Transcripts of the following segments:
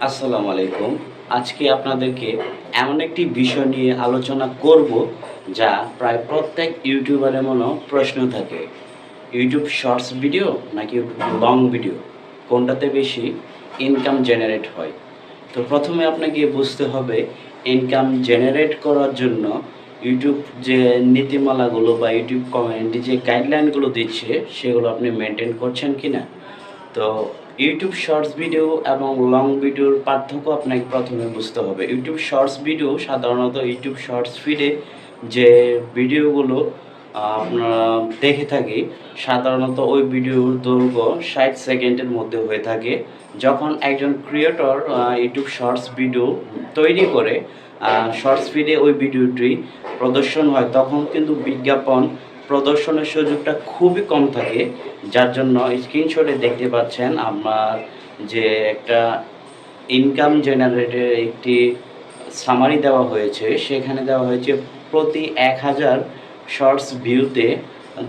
আসসালামু আলাইকুম। আজকে আপনাদেরকে এমন একটি বিষয় নিয়ে আলোচনা করব, যা প্রায় প্রত্যেক ইউটিউবারের মনেও প্রশ্ন থাকে। ইউটিউব শর্টস ভিডিও নাকি ইউটিউব লং ভিডিও? কোনটাতে বেশি ইনকাম জেনারেট হয়? তো প্রথমে আপনাকে বুঝতে হবে ইনকাম জেনারেট করার জন্য ইউটিউব যে নীতিমালাগুলো বা ইউটিউব কমিউনিটি যে গাইডলাইনগুলো দিচ্ছে সেগুলো আপনি মেনটেন করছেন কিনা। তো ইউটিউব শর্টস ভিডিও এবং লং ভিডিওর পার্থক্য আপনাকে প্রথমে বুঝতে হবে। ইউটিউব শর্টস ভিডিও সাধারণত ইউটিউব শর্টস ফিডে যে ভিডিওগুলো আপনারা দেখে থাকি, সাধারণত ওই ভিডিওর দৈর্ঘ্য ৬০ সেকেন্ডের মধ্যে হয়ে থাকে। যখন একজন ক্রিয়েটর ইউটিউব শর্টস ভিডিও তৈরি করে শর্টস ফিডে ওই ভিডিওটি প্রদর্শন হয়, তখন কিন্তু বিজ্ঞাপন প্রদর্শনের সুযোগটা খুবই কম থাকে। যার জন্য স্ক্রিনশটে দেখতে পাচ্ছেন আমার যে একটা ইনকাম জেনারেটের একটি সামারি দেওয়া হয়েছে। সেখানে দেওয়া হয়েছে প্রতি ১,০০০ শর্টস ভিউতে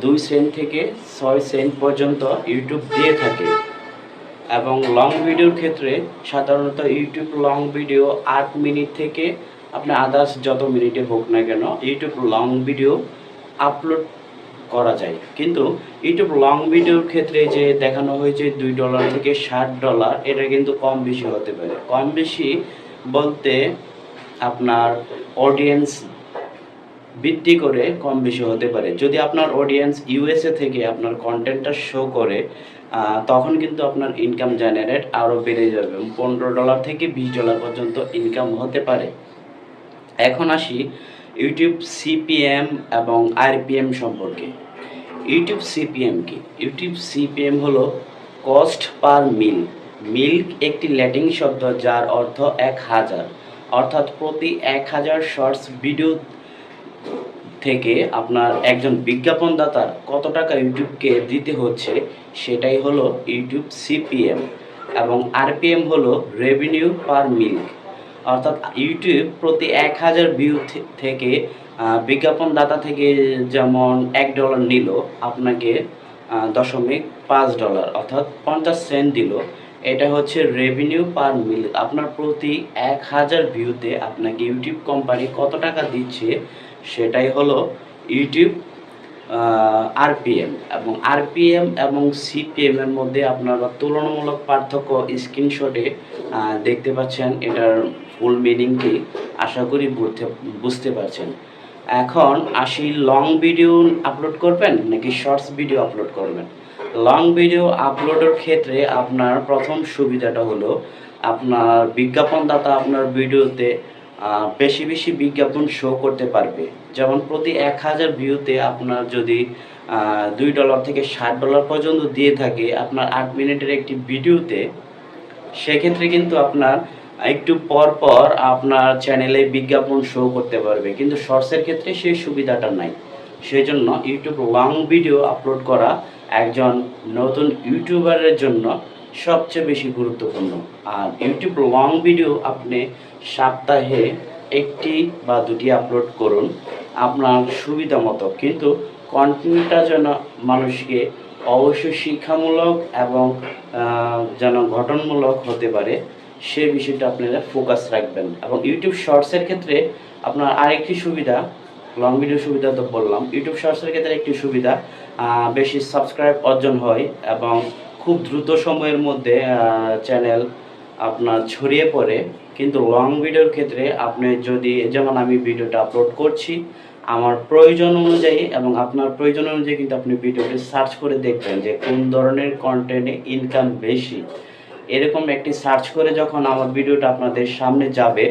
২ সেন্ট থেকে ৬ সেন্ট পর্যন্ত ইউটিউব দিয়ে থাকে। এবং লং ভিডিওর ক্ষেত্রে সাধারণত ইউটিউব লং ভিডিও ৮ মিনিট থেকে আপনার আদার্স যত মিনিটে হোক না কেন ইউটিউব লং ভিডিও আপলোড করা যায়। কিন্তু ইউটিউব লং ভিডিওর ক্ষেত্রে যে দেখানো হয়েছে $2 থেকে $60, এটা কিন্তু কম বেশি হতে পারে। কম বেশি বলতে আপনার অডিয়েন্স ভিত্তি করে কম বেশি হতে পারে। যদি আপনার অডিয়েন্স ইউএসএ থেকে আপনার কন্টেন্টটা শো করে, তখন কিন্তু আপনার ইনকাম জেনারেট আরও বেড়ে যাবে। $15 থেকে $20 পর্যন্ত ইনকাম হতে পারে। এখন আসি ইউটিউব সিপিএম এবং আরপিএম সম্পর্কে। ইউটিউব সিপিএম কি? ইউটিউব সিপিএম হলো কস্ট পার মিল। মিল একটি ল্যাটিন শব্দ যার অর্থ ১,০০০, অর্থাৎ প্রতি ১,০০০ শর্টস ভিডিও থেকে আপনার একজন বিজ্ঞাপনদাতার কত টাকা ইউটিউবকে দিতে হচ্ছে, সেটাই হলো ইউটিউব সিপিএম। এবং আরপিএম হলো রেভিনিউ পার মিল, অর্থাৎ ইউটিউব প্রতি ১,০০০ ভিউ থেকে বিজ্ঞাপনদাতা থেকে যেমন $১ নিল, আপনাকে $0.৫ অর্থাৎ ৫০ সেন্ট দিল। এটা হচ্ছে রেভিনিউ পার মিল। আপনার প্রতি ১,০০০ ভিউতে আপনাকে ইউটিউব কোম্পানি কত টাকা দিচ্ছে, সেটাই হলো ইউটিউব আরপিএম। এবং আরপিএম এবং সিপিএম এর মধ্যে আপনারা তুলনামূলক পার্থক্য স্ক্রিনশটে দেখতে পাচ্ছেন। এটার ফুল মিনিং কি আশা করি বুঝতে পারছেন। এখন আসি, লং ভিডিও আপলোড করবেন নাকি শর্টস ভিডিও আপলোড করবেন? লং ভিডিও আপলোডের ক্ষেত্রে আপনার প্রথম সুবিধাটা হলো আপনার বিজ্ঞাপনদাতা আপনার ভিডিওতে বেশি বেশি বিজ্ঞাপন শো করতে পারবে। যেমন প্রতি ১,০০০ ভিউতে আপনার যদি $2 থেকে $60 পর্যন্ত দিয়ে থাকে আপনার ৮ মিনিটের একটি ভিডিওতে, সেক্ষেত্রে কিন্তু আপনার একটু পর পর আপনার চ্যানেলে বিজ্ঞাপন শো করতে পারবে। কিন্তু শর্টসের ক্ষেত্রে সেই সুবিধাটা নাই। সেজন্য ইউটিউব লং ভিডিও আপলোড করা একজন নতুন ইউটিউবারের জন্য সবচেয়ে বেশি গুরুত্বপূর্ণ। আর ইউটিউব লং ভিডিও আপনি সপ্তাহে ১টি বা ২টি আপলোড করুন আপনার সুবিধা মতো, কিন্তু কন্টেন্টটা যেন মানুষকে অবশ্যই শিক্ষামূলক এবং যেন গঠনমূলক হতে পারে, সে বিষয়টা আপনারা ফোকাস রাখবেন। এবং ইউটিউব শর্টসের ক্ষেত্রে আপনার আরেকটি সুবিধা, লং ভিডিও সুবিধা তো বললাম, ইউটিউব শর্টসের ক্ষেত্রে একটি সুবিধা, বেশি সাবস্ক্রাইব অর্জন হয় এবং খুব দ্রুত সময়ের মধ্যে চ্যানেল আপনার ছড়িয়ে পড়ে। কিন্তু লং ভিডিওর ক্ষেত্রে আপনি যদি, যেমন আমি ভিডিওটা আপলোড করছি আমার প্রয়োজন অনুযায়ী এবং আপনার প্রয়োজন অনুযায়ী, কিন্তু আপনি ভিডিওটি সার্চ করে দেখবেন যে কোন ধরনের কন্টেন্টে ইনকাম বেশি। এরকম একটি সার্চ করে যখন আমার ভিডিওটা আপনাদের সামনে যাবে,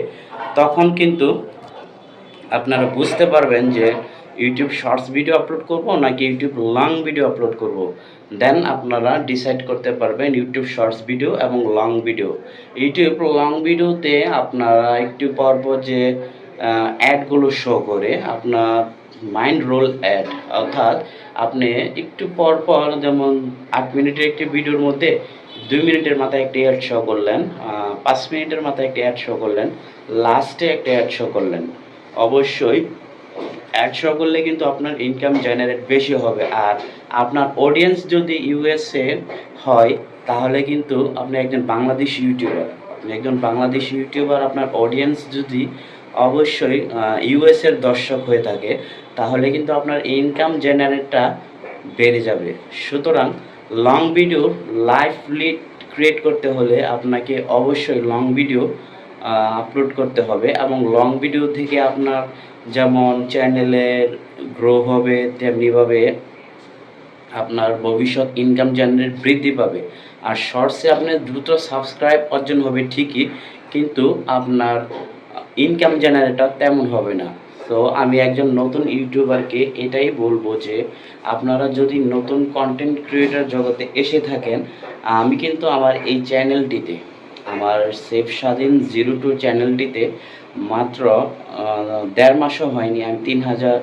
তখন কিন্তু আপনারা বুঝতে পারবেন যে ইউটিউব শর্টস ভিডিও আপলোড করব নাকি ইউটিউব লং ভিডিও আপলোড করব। দেন আপনারা ডিসাইড করতে পারবেন ইউটিউব শর্টস ভিডিও এবং লং ভিডিও। ইউটিউব লং ভিডিওতে আপনারা একটু পরপর যে অ্যাডগুলো শো করে, আপনার মাইন্ড রোল অ্যাড, অর্থাৎ আপনি একটু পরপর, যেমন ৮ মিনিটের একটি ভিডিওর মধ্যে ২ মিনিটের মাথায় একটি অ্যাড শো করলেন, ৫ মিনিটের মাথায় একটি অ্যাড শো করলেন, লাস্টে একটা অ্যাড শো করলেন। অবশ্যই অ্যাড শো করলে কিন্তু আপনার ইনকাম জেনারেট বেশি হবে। আর আপনার অডিয়েন্স যদি ইউএসএ হয়, তাহলে কিন্তু আপনি একজন বাংলাদেশি ইউটিউবার, একজন বাংলাদেশি ইউটিউবার আপনার অডিয়েন্স যদি অবশ্যই ইউএস এর দর্শক হয়ে থাকে, তাহলে কিন্তু আপনার ইনকাম জেনারেটটা বেড়ে যাবে। সুতরাং long video live lead create করতে হলে আপনাকে অবশ্যই লং ভিডিও আপলোড করতে হবে, এবং লং ভিডিও থেকে আপনার যেমন চ্যানেলের গ্রো হবে, তেমনিভাবে আপনার ভবিষ্যৎ ইনকাম জেনারেট বৃদ্ধি পাবে। আর শর্টসে আপনার দ্রুত সাবস্ক্রাইব অর্জন হবে ঠিকই, কিন্তু আপনার ইনকাম জেনারেটর তেমন হবে না। তো আমি একজন নতুন ইউটিউবারকে এটাই বলবো যে আপনারা যদি নতুন কন্টেন্ট ক্রিয়েটর জগতে এসে থাকেন, আমি কিন্তু আমার এই চ্যানেলটিতে, আমার সেফ স্বাধীন 02 চ্যানেলটিতে মাত্র 1.5 মাসও হয়নি আমি 3,000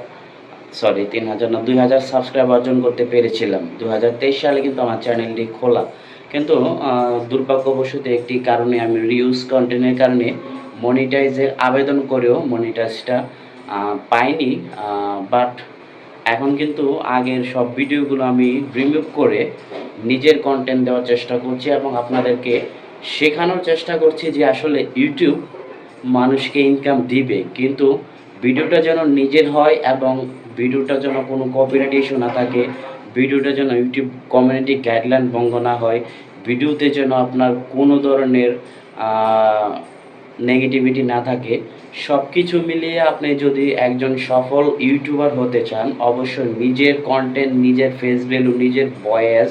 না 2,000 সাবস্ক্রাইব অর্জন করতে পেরেছিলাম। 2023 সালে কিন্তু আমার চ্যানেলটি খোলা, কিন্তু দুর্ভাগ্যবশত একটি কারণে আমি রিউজ কন্টেন্টের কারণে মনিটাইজের আবেদন করেও মনিটাইজটা পাইনি। বাট এখন কিন্তু আগের সব ভিডিওগুলো আমি রিমুভ করে নিজের কন্টেন্ট দেওয়ার চেষ্টা করছি, এবং আপনাদেরকে শেখানোর চেষ্টা করছি যে আসলে ইউটিউব মানুষকে ইনকাম দিবে, কিন্তু ভিডিওটা যেন নিজের হয়, এবং ভিডিওটা যেন কোনো কপিরাইট ইস্যু না থাকে, ভিডিওটা যেন ইউটিউব কমিউনিটি গাইডলাইন ভঙ্গ না হয়, ভিডিওতে যেন আপনার কোনো ধরনের নেগেটিভিটি না থাকে। সব কিছু মিলিয়ে আপনি যদি একজন সফল ইউটিউবার হতে চান, অবশ্যই নিজের কন্টেন্ট, নিজের ফেস ভ্যালু, নিজের ভয়েস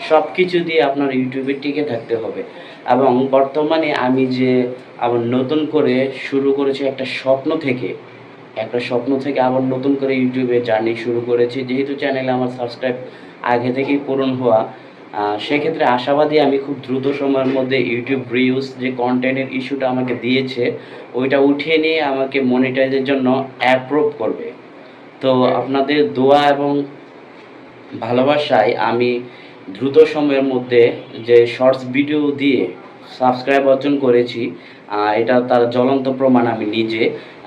সব কিছু দিয়ে আপনার ইউটিউবে টিকে থাকতে হবে। এবং বর্তমানে আমি যে আবার নতুন করে শুরু করেছি একটা স্বপ্ন থেকে, আবার নতুন করে ইউটিউবে জার্নি শুরু করেছি। যেহেতু চ্যানেলে আমার সাবস্ক্রাইব আগে থেকেই পূরণ হওয়া, সেক্ষেত্রে আশাবাদী আমি খুব দ্রুত সময়ের মধ্যে ইউটিউব রিউজ যে কন্টেন্টের ইস্যুটা আমাকে দিয়েছে ওইটা উঠিয়ে নিয়ে আমাকে মনিটাইজের জন্য অ্যাপ্রুভ করবে। তো আপনাদের দোয়া এবং ভালোবাসায় আমি দ্রুত সময়ের মধ্যে যে শর্টস ভিডিও দিয়ে সাবস্ক্রাইব অর্জন করেছি, এটা তার জ্বলন্ত প্রমাণ আমি নিজে।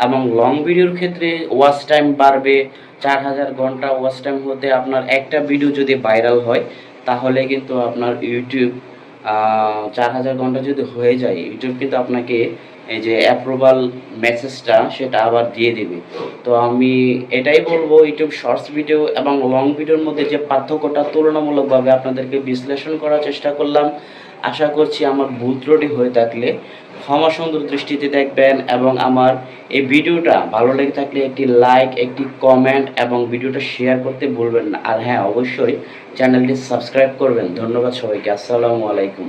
এবং লং ভিডিওর ক্ষেত্রে ওয়াচ টাইম বাড়বে, 4,000 ঘন্টা ওয়াচ টাইম হতে আপনার একটা ভিডিও যদি ভাইরাল হয়, তাহলে কিন্তু আপনার ইউটিউব 4,000 ঘন্টা যদি হয়ে যায়, ইউটিউব কিন্তু আপনাকে এই যে অ্যাপ্রুভাল মেসেজটা সেটা আবার দিয়ে দেবে। তো আমি এটাই বলবো, ইউটিউব শর্টস ভিডিও এবং লং ভিডিওর মধ্যে যে পার্থক্যটা তুলনামূলকভাবে আপনাদেরকে বিশ্লেষণ করার চেষ্টা করলাম। আশা করছি আমার ভুল ত্রুটি হয়ে থাকলে ক্ষমা সুন্দর দৃষ্টিতে দেখবেন, এবং আমার এই ভিডিওটা ভালো লেগে থাকলে একটি লাইক, একটি কমেন্ট এবং ভিডিওটা শেয়ার করতে ভুলবেন না। আর হ্যাঁ, অবশ্যই চ্যানেলটি সাবস্ক্রাইব করবেন। ধন্যবাদ সবাইকে। আসসালামু আলাইকুম।